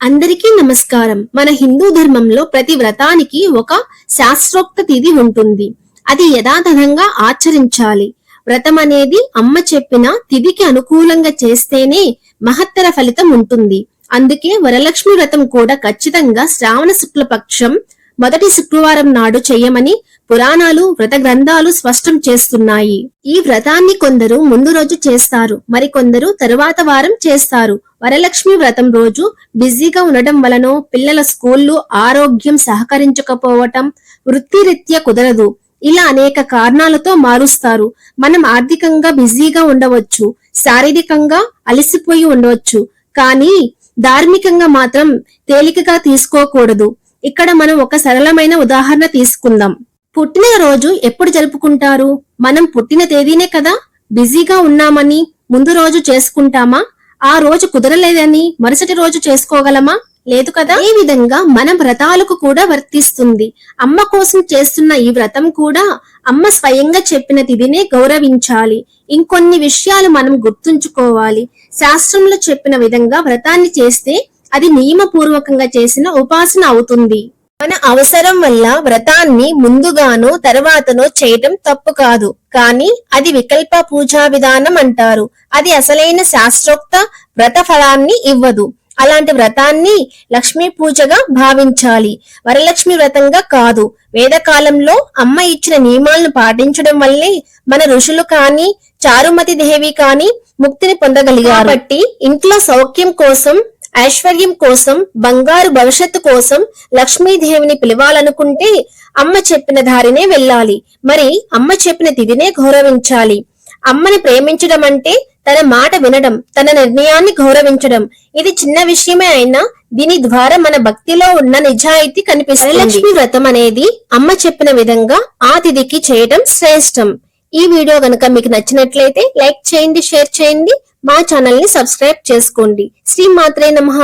అందరికీ నమస్కారం. మన హిందూ ధర్మంలో ప్రతి వ్రతానికి ఒక శాస్త్రోక్త తిథి ఉంటుంది. అది యథాతథంగా ఆచరించాలి. వ్రతం అనేది అమ్మ చెప్పిన తిథికి అనుకూలంగా చేస్తేనే మహత్తర ఫలితం ఉంటుంది. అందుకే వరలక్ష్మి వ్రతం కూడా ఖచ్చితంగా శ్రావణ శుక్ల పక్షం మొదటి శుక్రవారం నాడు చెయ్యమని పురాణాలు, వ్రత గ్రంథాలు స్పష్టం చేస్తున్నాయి. ఈ వ్రతాన్ని కొందరు ముందు రోజు చేస్తారు, మరికొందరు తరువాత వారం చేస్తారు. వరలక్ష్మి వ్రతం రోజు బిజీగా ఉండటం వలనో, పిల్లల స్కూళ్లు, ఆరోగ్యం సహకరించకపోవటం, వృత్తిరీత్యా కుదరదు, ఇలా అనేక కారణాలతో మారుస్తారు. మనం ఆర్థికంగా బిజీగా ఉండవచ్చు, శారీరకంగా అలసిపోయి ఉండవచ్చు, కానీ ధార్మికంగా మాత్రం తేలికగా తీసుకోకూడదు. ఇక్కడ మనం ఒక సరళమైన ఉదాహరణ తీసుకుందాం. పుట్టిన రోజు ఎప్పుడు జరుపుకుంటారు? మనం పుట్టిన తేదీనే కదా. బిజీగా ఉన్నామని ముందు రోజు చేసుకుంటామా? ఆ రోజు కుదరలేదని మరుసటి రోజు చేసుకోగలమా? లేదు కదా. ఈ విధంగా మన వ్రతాలకు కూడా వర్తిస్తుంది. అమ్మ కోసం చేస్తున్న ఈ వ్రతం కూడా అమ్మ స్వయంగా చెప్పిన తిథినే గౌరవించాలి. ఇంకొన్ని విషయాలు మనం గుర్తుంచుకోవాలి. శాస్త్రంలో చెప్పిన విధంగా వ్రతాన్ని చేస్తే అది నియమపూర్వకంగా చేసిన ఉపాసన అవుతుంది. మన అవసరం వల్ల వ్రతాన్ని ముందుగానో తర్వాతనో చేయటం తప్పు కాదు, కానీ అది వికల్ప పూజా విధానం అంటారు. అది అసలైన శాస్త్రోక్త వ్రత ఫలాన్ని ఇవ్వదు. అలాంటి వ్రతాన్ని లక్ష్మీ పూజగా భావించాలి, వరలక్ష్మి వ్రతంగా కాదు. వేదకాలంలో అమ్మ ఇచ్చిన నియమాలను పాటించడం వల్లే మన ఋషులు కాని, చారుమతి దేవి కాని ముక్తిని పొందగలిగారు. కాబట్టి ఇంట్లో సౌఖ్యం కోసం, ఐశ్వర్యం కోసం, బంగారు భవిష్యత్తు కోసం లక్ష్మీదేవిని పిలవాలనుకుంటే అమ్మ చెప్పిన దారినే వెళ్ళాలి. మరి అమ్మ చెప్పిన తిథినే గౌరవించాలి. అమ్మని ప్రేమించడం అంటే తన మాట వినడం, తన నిర్ణయాన్ని గౌరవించడం. ఇది చిన్న విషయమే అయినా దీని ద్వారా మన భక్తిలో ఉన్న నిజాయితీ కనిపిస్తుంది. లక్ష్మీ వ్రతం అనేది అమ్మ చెప్పిన విధంగా ఆ తిథికి చేయడం శ్రేష్టం. ఈ వీడియో గనుక మీకు నచ్చినట్లయితే లైక్ చేయండి, షేర్ చేయండి, మా ఛానల్ ని సబ్స్క్రైబ్ చేసుకోండి. శ్రీ మాత్రే నమః.